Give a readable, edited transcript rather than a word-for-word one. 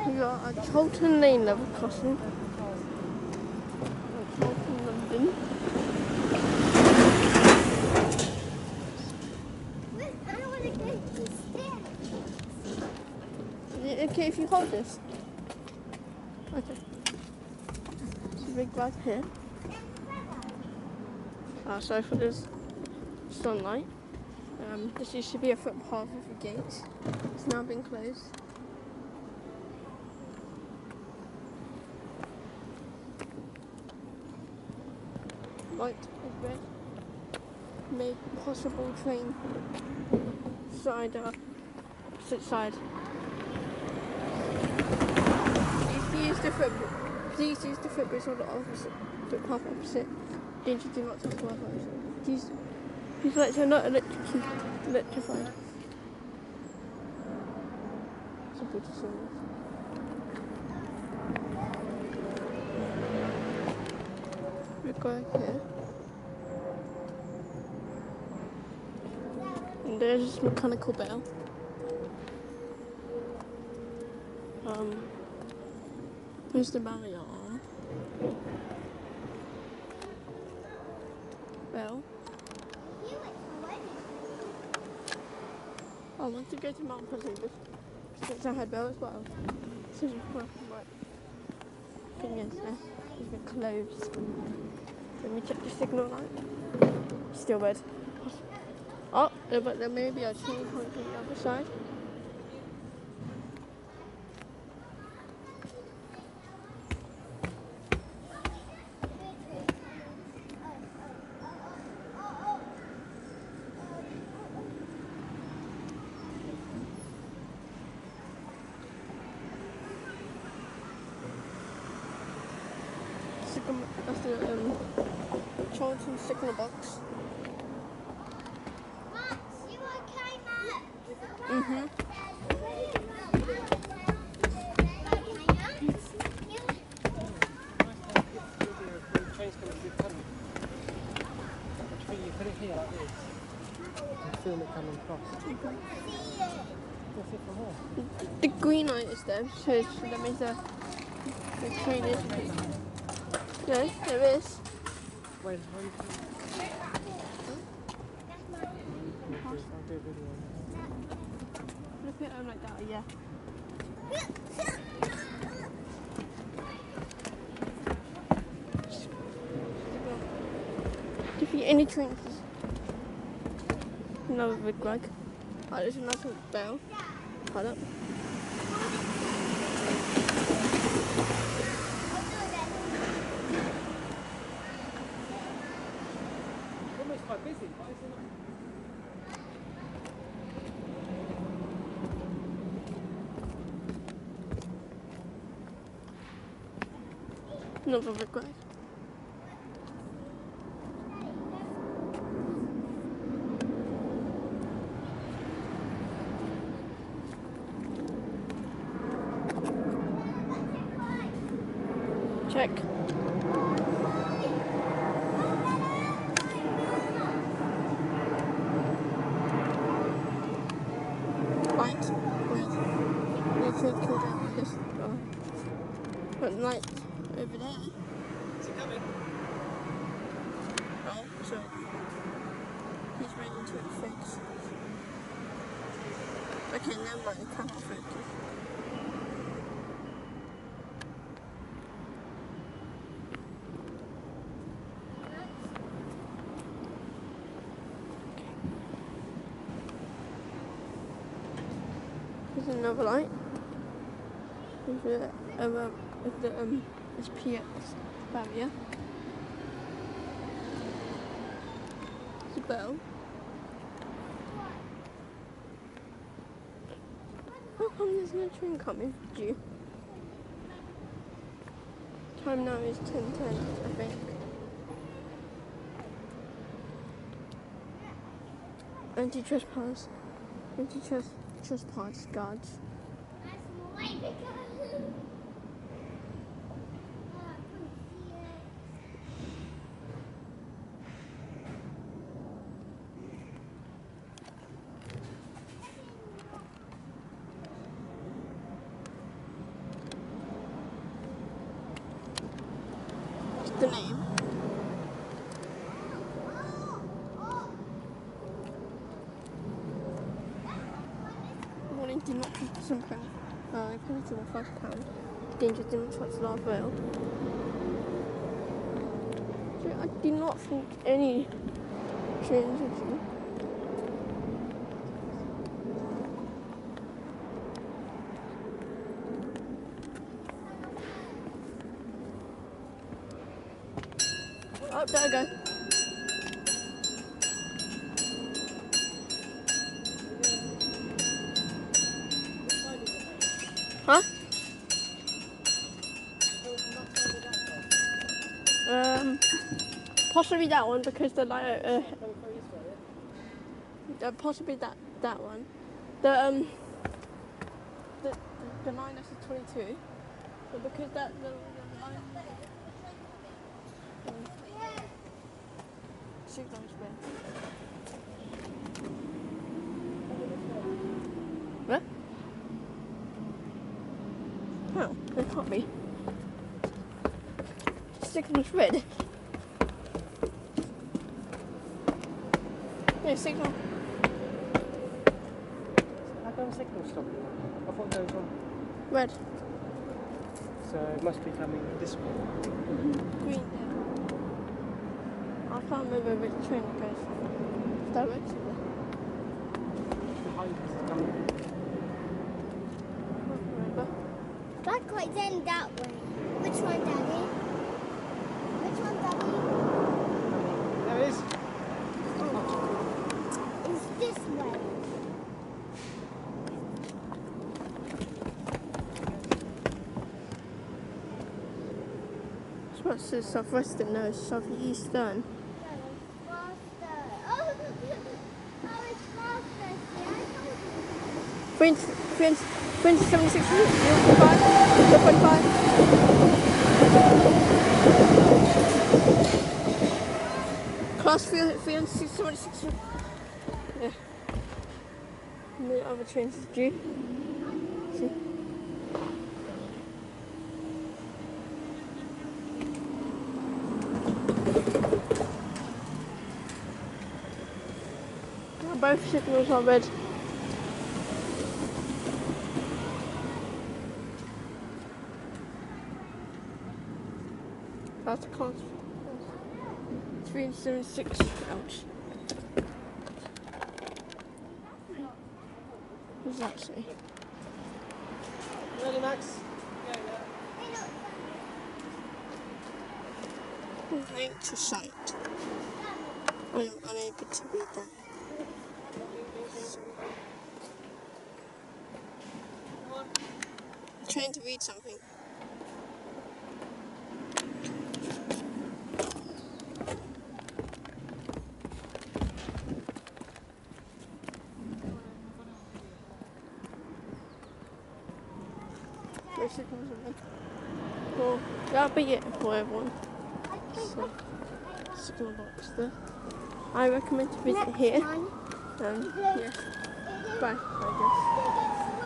We got a Chalton Lane level crossing. Chalton, London. I want to go to the stairs. Is it okay if you hold this? Okay. There's a big bag here. Sorry for this sunlight. This used to be a footpath with a gate. It's now been closed. Light is red. Made possible train side opposite side. Please use the footbridge on the opposite footpath opposite. Danger, do not touch the Wi-Fi. These lights are not electrified. Simple to solve. We're going here. And there's this mechanical bell. Where's the barrier arm? Bell. I want to go to Mount Vesuvius since I had bell as well. So right thing is it's been closed. Let me check the signal light. Still red. Oh, but there may be a train coming from the other side. That's the Chalton signal box. Max, you okay, Max? Mhm. Train's coming through the tunnel. You put it here like this. And film it coming across. What's it from here? The green light is there, so that means the train is. No, there is. Wait, how you I'll do a video. Look at them like that, yeah. If you any trains, another big rug. Oh, there's another bell. Hold up. Almost quite busy, but isn't it? Another big rug. Check. Light with electric down this but light over there. Is it coming? Oh, so he's ready to fix. Okay, never mind, it cannot focus. There's another light. There's the SPX barrier. There's a bell. How come there's no train coming due? Time now is 10:10, I think. Anti-trespass. Anti-trespass guards. the name. Warning, do not trust some penalty of £5. Dangerous demonstrates large whale. So I do not think any trains are due. Oh, there I go. Huh? Possibly that one because the light. Possibly that one. The line is 22. But because the line. Signal's been. What? Oh, it can't be. Signal's red. Yeah, signal. How come signal stopped? I thought there was one. Red. So it must be coming this way. Green. I can't remember which train it goes directly. Behind us is coming. I can't remember. Back right then that way. Which one, Daddy? Which one, Daddy? There it is. It's this way. What's the southwestern? No, southeastern. Faster. Oh, it's faster. See, I told you. 376, 0.5, 0.5. Class 376. Yeah. And the other trains is due. See? Both signals are red. That's a class 376. Ouch. What does that say? Ready, Max? Link to site. I am unable to read that. I'm trying to read something. My signals are red. Well, that'll be it for everyone. So, signal box there. I recommend to visit here. Yes. Bye, I guess.